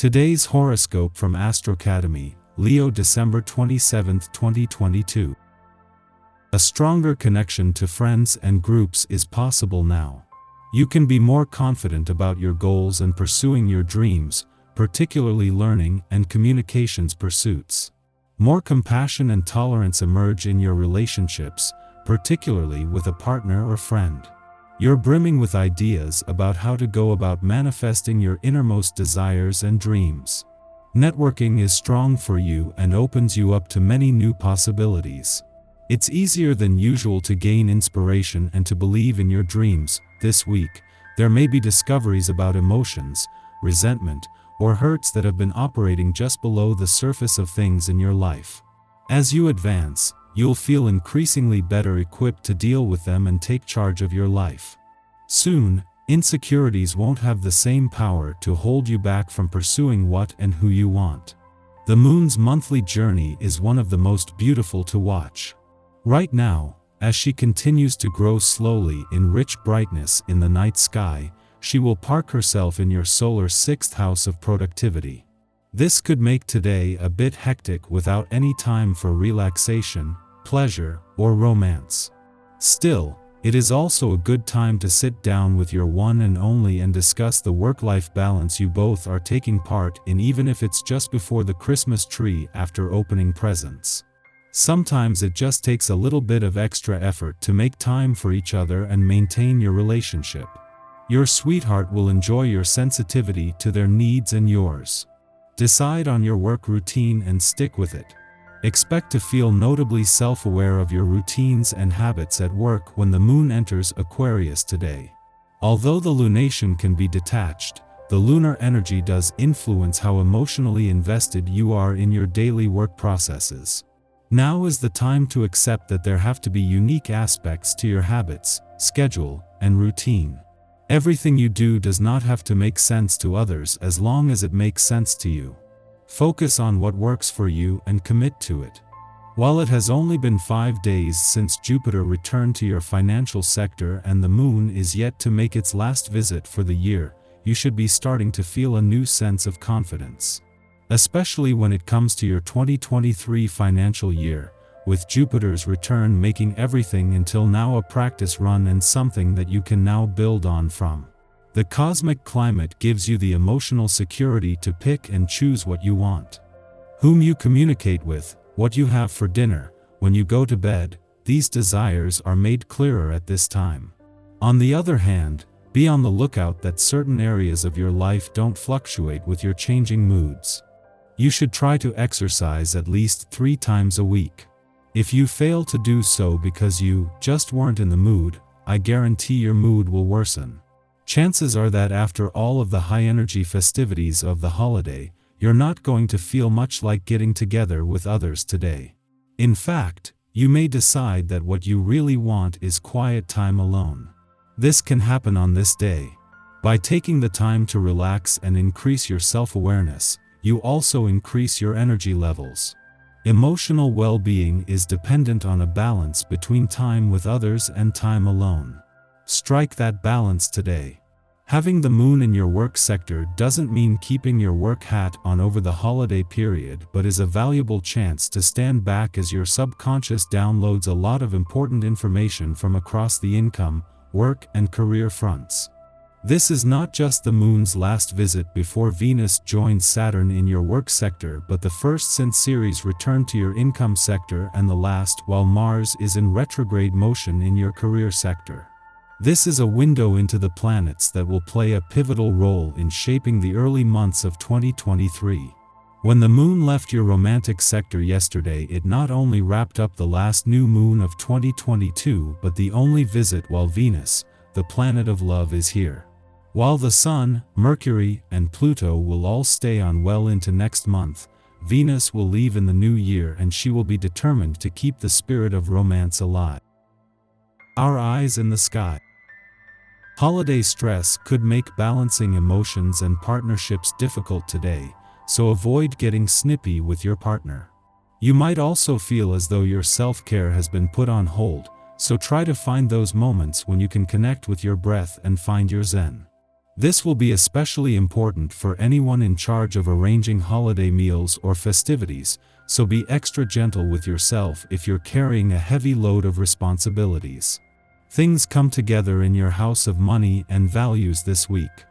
Today's horoscope from Astrocademy, Leo December 27, 2022. A stronger connection to friends and groups is possible now. You can be more confident about your goals and pursuing your dreams, particularly learning and communications pursuits. More compassion and tolerance emerge in your relationships, particularly with a partner or friend. You're brimming with ideas about how to go about manifesting your innermost desires and dreams. Networking is strong for you and opens you up to many new possibilities. It's easier than usual to gain inspiration and to believe in your dreams. This week, there may be discoveries about emotions, resentment, or hurts that have been operating just below the surface of things in your life. As you advance, you'll feel increasingly better equipped to deal with them and take charge of your life. Soon, insecurities won't have the same power to hold you back from pursuing what and who you want. The moon's monthly journey is one of the most beautiful to watch. Right now, as she continues to grow slowly in rich brightness in the night sky, she will park herself in your solar 6th house of productivity. This could make today a bit hectic without any time for relaxation, pleasure, or romance. Still, it is also a good time to sit down with your one and only and discuss the work-life balance you both are taking part in, even if it's just before the Christmas tree after opening presents. Sometimes it just takes a little bit of extra effort to make time for each other and maintain your relationship. Your sweetheart will enjoy your sensitivity to their needs and yours. Decide on your work routine and stick with it. Expect to feel notably self-aware of your routines and habits at work when the moon enters Aquarius today. Although the lunation can be detached, the lunar energy does influence how emotionally invested you are in your daily work processes. Now is the time to accept that there have to be unique aspects to your habits, schedule, and routine. Everything you do does not have to make sense to others as long as it makes sense to you. Focus on what works for you and commit to it. While it has only been 5 days since Jupiter returned to your financial sector and the moon is yet to make its last visit for the year, you should be starting to feel a new sense of confidence. Especially when it comes to your 2023 financial year, with Jupiter's return making everything until now a practice run and something that you can now build on from. The cosmic climate gives you the emotional security to pick and choose what you want. Whom you communicate with, what you have for dinner, when you go to bed, these desires are made clearer at this time. On the other hand, be on the lookout that certain areas of your life don't fluctuate with your changing moods. You should try to exercise at least 3 times a week. If you fail to do so because you just weren't in the mood, I guarantee your mood will worsen. Chances are that after all of the high-energy festivities of the holiday, you're not going to feel much like getting together with others today. In fact, you may decide that what you really want is quiet time alone. This can happen on this day. By taking the time to relax and increase your self-awareness, you also increase your energy levels. Emotional well-being is dependent on a balance between time with others and time alone. Strike that balance today. Having the moon in your work sector doesn't mean keeping your work hat on over the holiday period, but is a valuable chance to stand back as your subconscious downloads a lot of important information from across the income, work, and career fronts. This is not just the moon's last visit before Venus joins Saturn in your work sector, but the first since Ceres returned to your income sector and the last while Mars is in retrograde motion in your career sector. This is a window into the planets that will play a pivotal role in shaping the early months of 2023. When the moon left your romantic sector yesterday, it not only wrapped up the last new moon of 2022, but the only visit while Venus, the planet of love, is here. While the Sun, Mercury, and Pluto will all stay on well into next month, Venus will leave in the new year and she will be determined to keep the spirit of romance alive. Our eyes in the sky. Holiday stress could make balancing emotions and partnerships difficult today, so avoid getting snippy with your partner. You might also feel as though your self-care has been put on hold, so try to find those moments when you can connect with your breath and find your zen. This will be especially important for anyone in charge of arranging holiday meals or festivities, so be extra gentle with yourself if you're carrying a heavy load of responsibilities. Things come together in your house of money and values this week.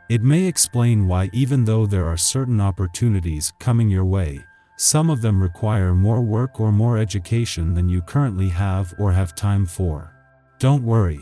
It may explain why, even though there are certain opportunities coming your way, some of them require more work or more education than you currently have or have time for. Don't worry.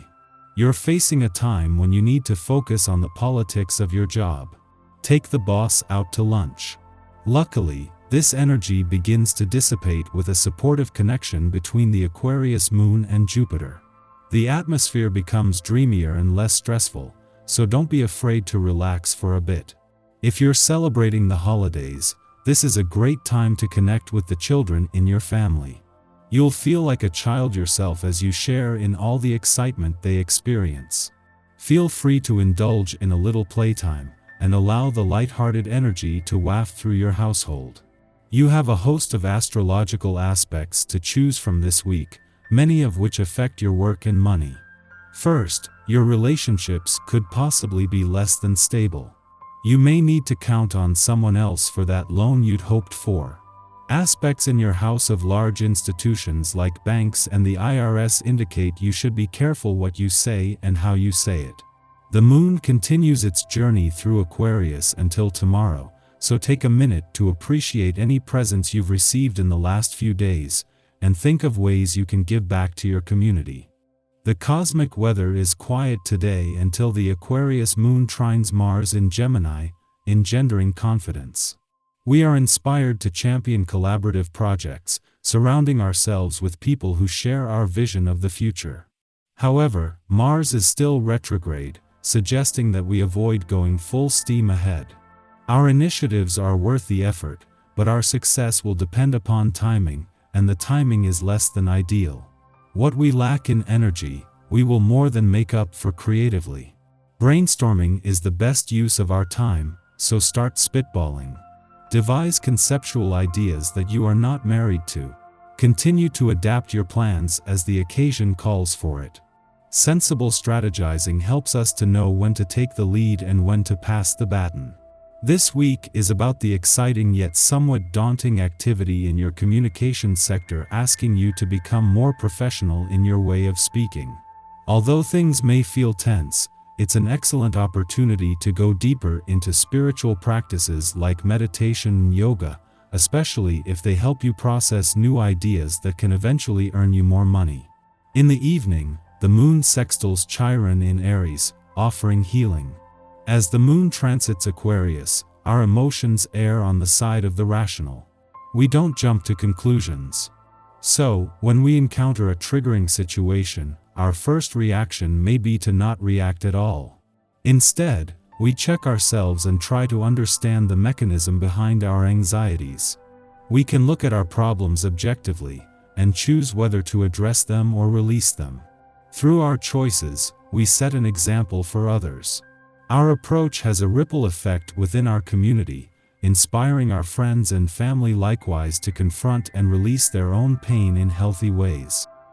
You're facing a time when you need to focus on the politics of your job. Take the boss out to lunch. Luckily, this energy begins to dissipate with a supportive connection between the Aquarius moon and Jupiter. The atmosphere becomes dreamier and less stressful, so don't be afraid to relax for a bit. If you're celebrating the holidays, this is a great time to connect with the children in your family. You'll feel like a child yourself as you share in all the excitement they experience. Feel free to indulge in a little playtime, and allow the light-hearted energy to waft through your household. You have a host of astrological aspects to choose from this week, many of which affect your work and money. First, your relationships could possibly be less than stable. You may need to count on someone else for that loan you'd hoped for. Aspects in your house of large institutions like banks and the IRS indicate you should be careful what you say and how you say it. The moon continues its journey through Aquarius until tomorrow, so take a minute to appreciate any presents you've received in the last few days, and think of ways you can give back to your community. The cosmic weather is quiet today until the Aquarius moon trines Mars in Gemini, engendering confidence. We are inspired to champion collaborative projects, surrounding ourselves with people who share our vision of the future. However, Mars is still retrograde, suggesting that we avoid going full steam ahead. Our initiatives are worth the effort, but our success will depend upon timing, and the timing is less than ideal. What we lack in energy, we will more than make up for creatively. Brainstorming is the best use of our time, so start spitballing. Devise conceptual ideas that you are not married to. Continue to adapt your plans as the occasion calls for it. Sensible strategizing helps us to know when to take the lead and when to pass the baton. This week is about the exciting yet somewhat daunting activity in your communication sector, asking you to become more professional in your way of speaking. Although things may feel tense, it's an excellent opportunity to go deeper into spiritual practices like meditation and yoga, especially if they help you process new ideas that can eventually earn you more money. In the evening, the moon sextiles Chiron in Aries, offering healing. As the moon transits Aquarius, our emotions err on the side of the rational. We don't jump to conclusions. So, when we encounter a triggering situation, our first reaction may be to not react at all. Instead, we check ourselves and try to understand the mechanism behind our anxieties. We can look at our problems objectively, and choose whether to address them or release them. Through our choices, we set an example for others. Our approach has a ripple effect within our community, inspiring our friends and family likewise to confront and release their own pain in healthy ways.